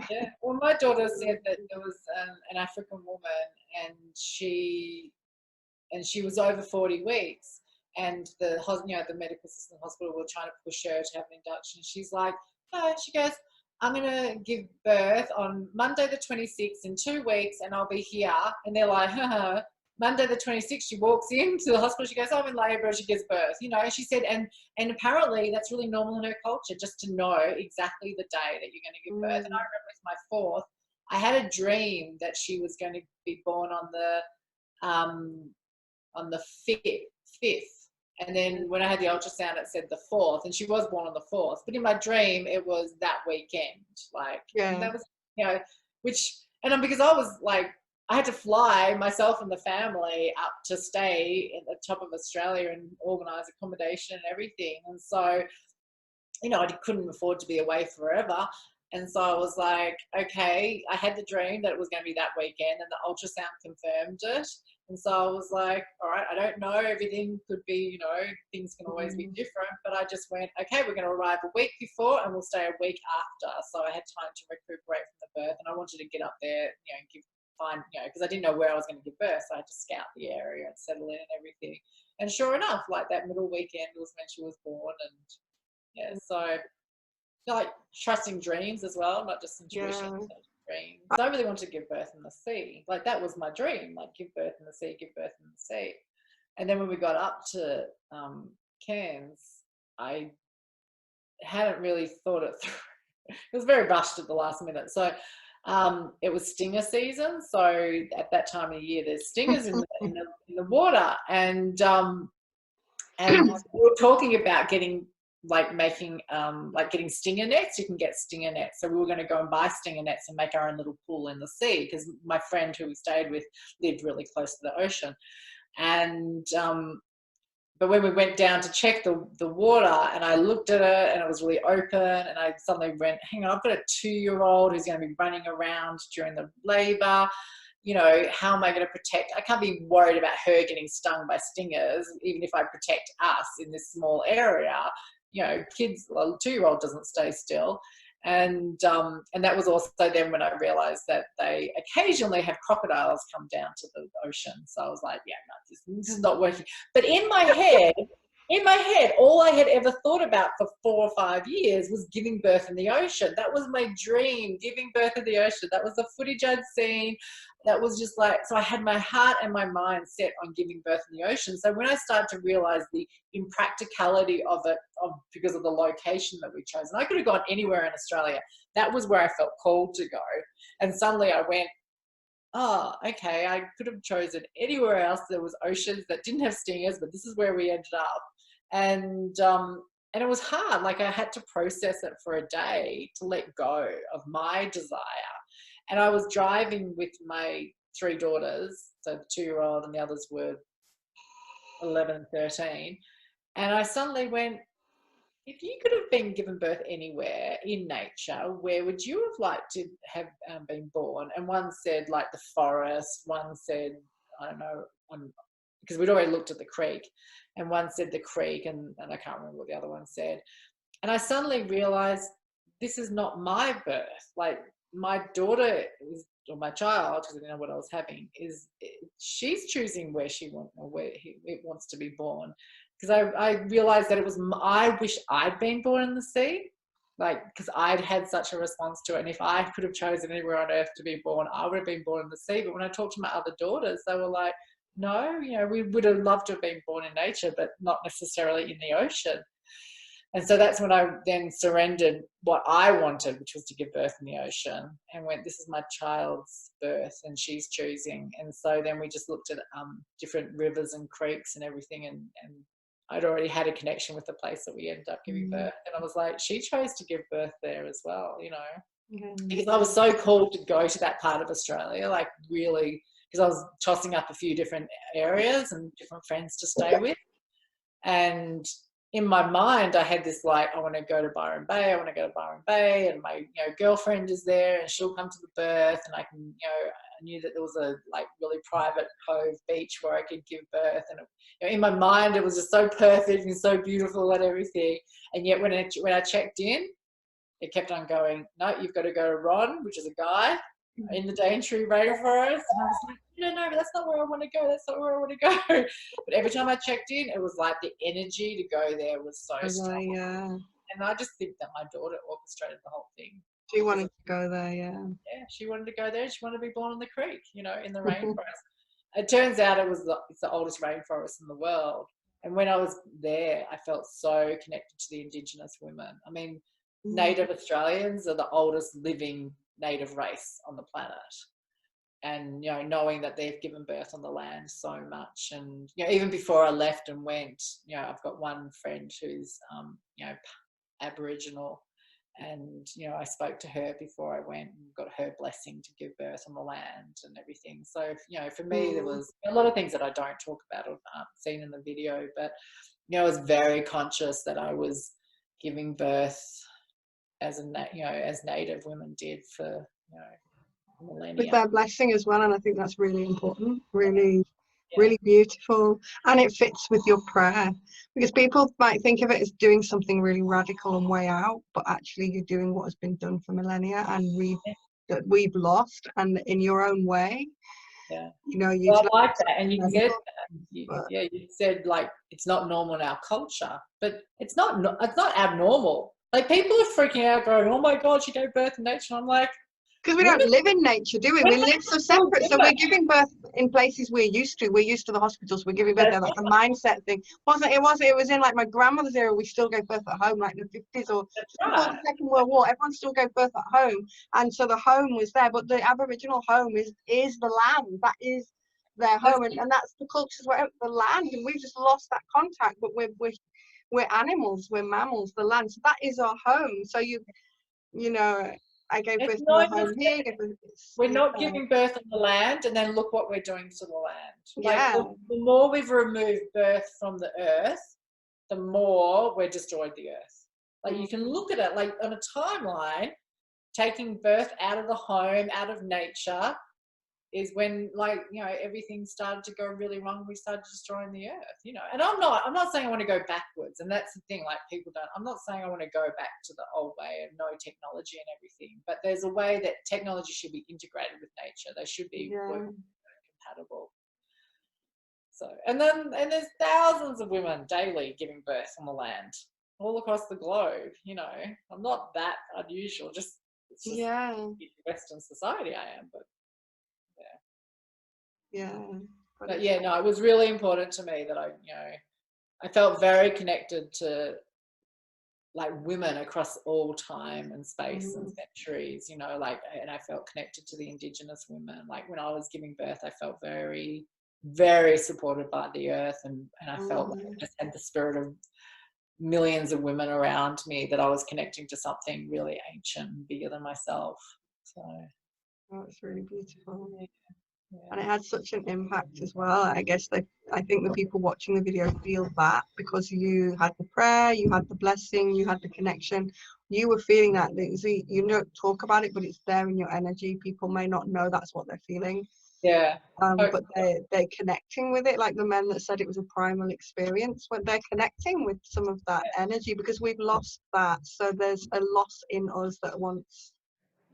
Yeah. Well, my daughter said that there was an African woman, and she was over 40 weeks, and the medical system hospital were trying to push her to have an induction. She's like, no, she goes, I'm going to give birth on Monday the 26th in 2 weeks, and I'll be here. And they're like, Monday the 26th, she walks into the hospital, she goes, I'm in labor, she gives birth, she said, and apparently that's really normal in her culture, just to know exactly the day that you're going to give birth. And I remember with my fourth, I had a dream that she was going to be born on the fifth. And then when I had the ultrasound, it said the 4th, and she was born on the 4th. But in my dream, it was that weekend. And that was, because I was like, I had to fly myself and the family up to stay at the top of Australia and organise accommodation and everything. And so, I couldn't afford to be away forever. And so I was like, okay, I had the dream that it was going to be that weekend, and the ultrasound confirmed it. And so I was like, all right, I don't know, everything could be, things can always be different. But I just went, okay, we're going to arrive a week before and we'll stay a week after. So I had time to recuperate from the birth, and I wanted to get up there, because I didn't know where I was going to give birth. So I had to scout the area and settle in and everything. And sure enough, like that middle weekend was when she was born. And so like trusting dreams as well, not just intuition. Dreams. So I really wanted to give birth in the sea. Like that was my dream, like give birth in the sea, give birth in the sea. And then when we got up to Cairns, I hadn't really thought it through. It was very rushed at the last minute. So it was stinger season. So at that time of year, there's stingers in the water. And we were talking about getting getting stinger nets. You can get stinger nets. So we were going to go and buy stinger nets and make our own little pool in the sea, because my friend who we stayed with lived really close to the ocean. And but when we went down to check the water, and I looked at it and it was really open, and I suddenly went, hang on, I've got a 2-year-old who's going to be running around during the labour. How am I going to protect? I can't be worried about her getting stung by stingers, even if I protect us in this small area. Kids, a 2-year-old doesn't stay still. And that was also then when I realized that they occasionally have crocodiles come down to the ocean. So I was like, yeah, no, this is not working. But in my head, all I had ever thought about for 4 or 5 years was giving birth in the ocean. That was my dream, giving birth in the ocean. That was the footage I'd seen. That was just like, so I had my heart and my mind set on giving birth in the ocean. So when I started to realize the impracticality of it, because of the location that we chose, and I could have gone anywhere in Australia, that was where I felt called to go. And suddenly I went, oh, okay, I could have chosen anywhere else. There was oceans that didn't have stingers, but this is where we ended up. And it was hard. Like I had to process it for a day to let go of my desire. And I was driving with my 3 daughters, so the 2-year-old and the others were 11 and 13. And I suddenly went, if you could have been given birth anywhere in nature, where would you have liked to have been born? And one said like the forest, one said, I don't know, because we'd already looked at the creek, and one said the creek, and I can't remember what the other one said. And I suddenly realized this is not my birth. Like my daughter or my child, because I didn't know what I was having, she's choosing where she wants or where it wants to be born. Because I realized that I wish I'd been born in the sea, like, because I'd had such a response to it. And if I could have chosen anywhere on earth to be born, I would have been born in the sea. But when I talked to my other daughters, they were like, no, we would have loved to have been born in nature, but not necessarily in the ocean. And so that's when I then surrendered what I wanted, which was to give birth in the ocean, and went, this is my child's birth and she's choosing. And so then we just looked at different rivers and creeks and everything, and I'd already had a connection with the place that we ended up giving birth. And I was like, she chose to give birth there as well, because I was so called to go to that part of Australia, like really, because I was tossing up a few different areas and different friends to stay with. And in my mind, I had this like, I want to go to Byron Bay. I want to go to Byron Bay, and my girlfriend is there, and she'll come to the birth, and I can, I knew that there was a like really private cove beach where I could give birth, and in my mind, it was just so perfect and so beautiful and everything. And yet, when I checked in, it kept on going, no, you've got to go to Ron, which is a guy, in the Daintree rainforest. And I was like, no, that's not where I want to go. That's not where I want to go. But every time I checked in, it was like the energy to go there was so strong. Yeah. And I just think that my daughter orchestrated the whole thing. She wanted to go there, yeah. Yeah, she wanted to go there. She wanted to be born in the creek, in the rainforest. It turns out it's the oldest rainforest in the world. And when I was there, I felt so connected to the indigenous women. I mean, Native Australians are the oldest living native race on the planet. And, knowing that they've given birth on the land so much. And, even before I left and went, I've got one friend who's, Aboriginal. And, I spoke to her before I went and got her blessing to give birth on the land and everything. So, for me, there was a lot of things that I don't talk about or aren't seen in the video, but, I was very conscious that I was giving birth as as Native women did for, millennia. With their blessing as well, and I think that's really important, really beautiful, and it fits with your prayer, because people might think of it as doing something really radical and way out, but actually you're doing what has been done for millennia and we've lost, and in your own way. Well, I like that, and you said that. You said like it's not normal in our culture, but it's not abnormal. Like people are freaking out, going, "Oh my God, she gave birth in nature." I'm like, because we don't live in nature, do we? We live so separate. So we're giving birth in places we're used to. We're used to the hospitals. We're giving birth there, like a mindset thing. It was in like my grandmother's era. We still gave birth at home, like in the 50s or before the Second World War. Everyone still gave birth at home, and so the home was there. But the Aboriginal home is the land. That is their home, and that's the cultures where the land, and we've just lost that contact. But we're animals. We're mammals. The land. So that is our home. So you know. I gave birth to my home here. We're not giving birth on the land, and then look what we're doing to the land. Like the more we've removed birth from the earth, the more we're destroyed the earth. Like you can look at it like on a timeline, taking birth out of the home, out of nature, is when everything started to go really wrong. We started destroying the earth, and I'm not saying I want to go backwards, and that's the thing, like I'm not saying I want to go back to the old way and no technology and everything, but there's a way that technology should be integrated with nature. They should be compatible. So, and there's thousands of women daily giving birth on the land all across the globe. I'm not that unusual, it's just Western society I am, but but it was really important to me that I felt very connected to like women across all time and space and centuries, and I felt connected to the indigenous women. Like when I was giving birth, I felt very, very supported by the earth, and I felt like I just had the spirit of millions of women around me, that I was connecting to something really ancient and bigger than myself. So it's really beautiful. And it had such an impact as well. I guess I think the people watching the video feel that, because you had the prayer, you had the blessing, you had the connection, you were feeling that. You don't talk about it, but it's there in your energy. People may not know that's what they're feeling. But they're connecting with it, like the men that said it was a primal experience, when they're connecting with some of that energy, because we've lost that. So there's a loss in us that wants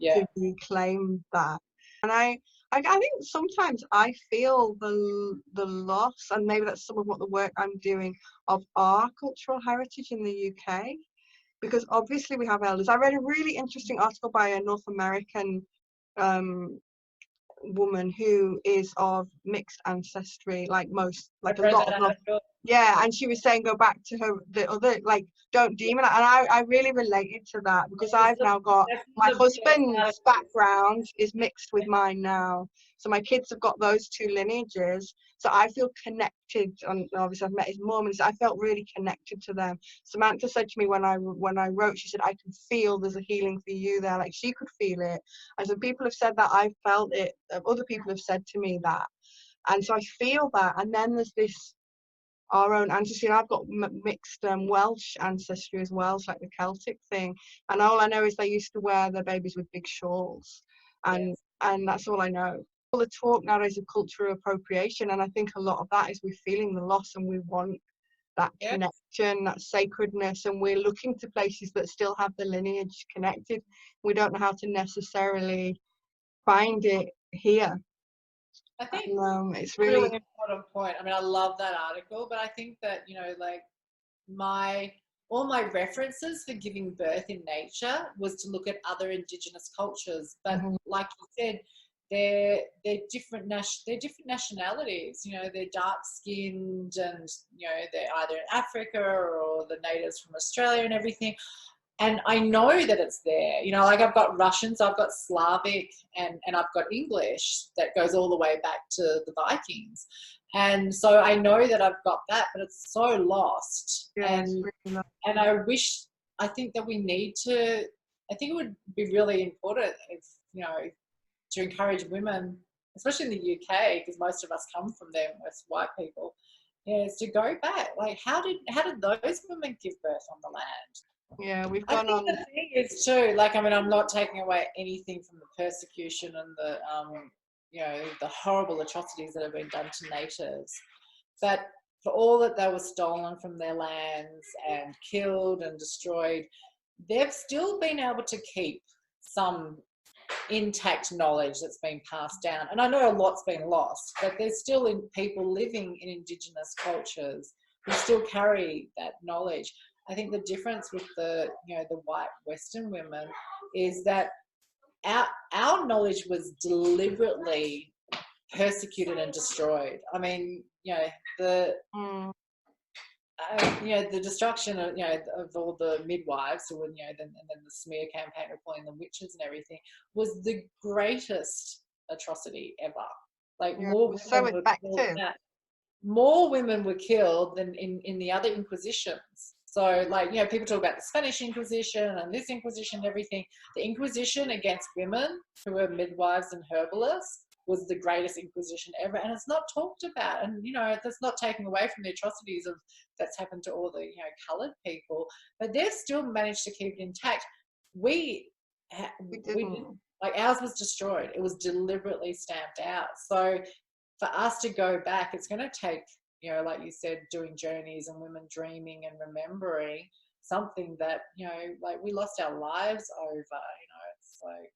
to reclaim that. And I think sometimes I feel the loss, and maybe that's some of what the work I'm doing, of our cultural heritage in the UK, because obviously we have elders. I read a really interesting article by a North American woman who is of mixed ancestry, like a lot of and she was saying go back to the other, like don't demonize, and I really related to that, because I've now got my husband's background is mixed with mine now, so my kids have got those two lineages, so I feel connected. And obviously I've met his mum, and so I felt really connected to them. Samantha said to me when I wrote, she said, I can feel there's a healing for you there, like she could feel it. And so people have said that, I felt it, other people have said to me that, and so I feel that. And then there's this our own ancestry, and I've got mixed Welsh ancestry as well. It's like the Celtic thing, and all I know is they used to wear their babies with big shawls, and that's all I know. All the talk nowadays of cultural appropriation, and I think a lot of that is we're feeling the loss, and we want that Yeah. connection, that sacredness, and we're looking to places that still have the lineage connected. We don't know how to necessarily find it here. I think And, it's a really really important point. I mean, I love that article, but I think that, you know, like all my references for giving birth in nature was to look at other indigenous cultures. But mhm, like you said, they're different they're different nationalities. You know, they're dark skinned, and you know, they're either in Africa or the natives from Australia and everything. And I know that it's there. You know, like I've got Russians, I've got Slavic, and I've got English that goes all the way back to the Vikings. And so I know that I've got that, but it's so lost. yeah, it's really And I wish, I think that we need to, I think it would be really important if, you know, to encourage women, especially in the UK, because most of us come from there, most white people, is to go back. Like, how did those women give birth on the land? yeah, we've I gone think on. the thing is too, like, I mean, I'm not taking away anything from the persecution and the, you know, the horrible atrocities that have been done to natives, but for all that they were stolen from their lands and killed and destroyed, they've still been able to keep some intact knowledge that's been passed down. And I know a lot's been lost, but there's still people living in indigenous cultures who still carry that knowledge. I think the difference with the, you know, the white Western women is that our knowledge was deliberately persecuted and destroyed. I mean, you know, Mm, you know, the destruction of, you know, of all the midwives who were, you know, and then the smear campaign of calling them witches and everything was the greatest atrocity ever. Like yeah, more we're so women were killed effective. in that. More women were killed than in the other inquisitions. So, like, you know, people talk about the Spanish Inquisition and this Inquisition and everything. The Inquisition against women who were midwives and herbalists was the greatest Inquisition ever, and it's not talked about. And you know, that's not taking away from the atrocities of that's happened to all the, you know, coloured people, but they've still managed to keep it intact. We We we didn't. didn't. Like, ours was destroyed. It was deliberately stamped out. So for us to go back, it's going to take, you know, like you said, doing journeys and women dreaming and remembering something that, you know, like we lost our lives over. You know, it's like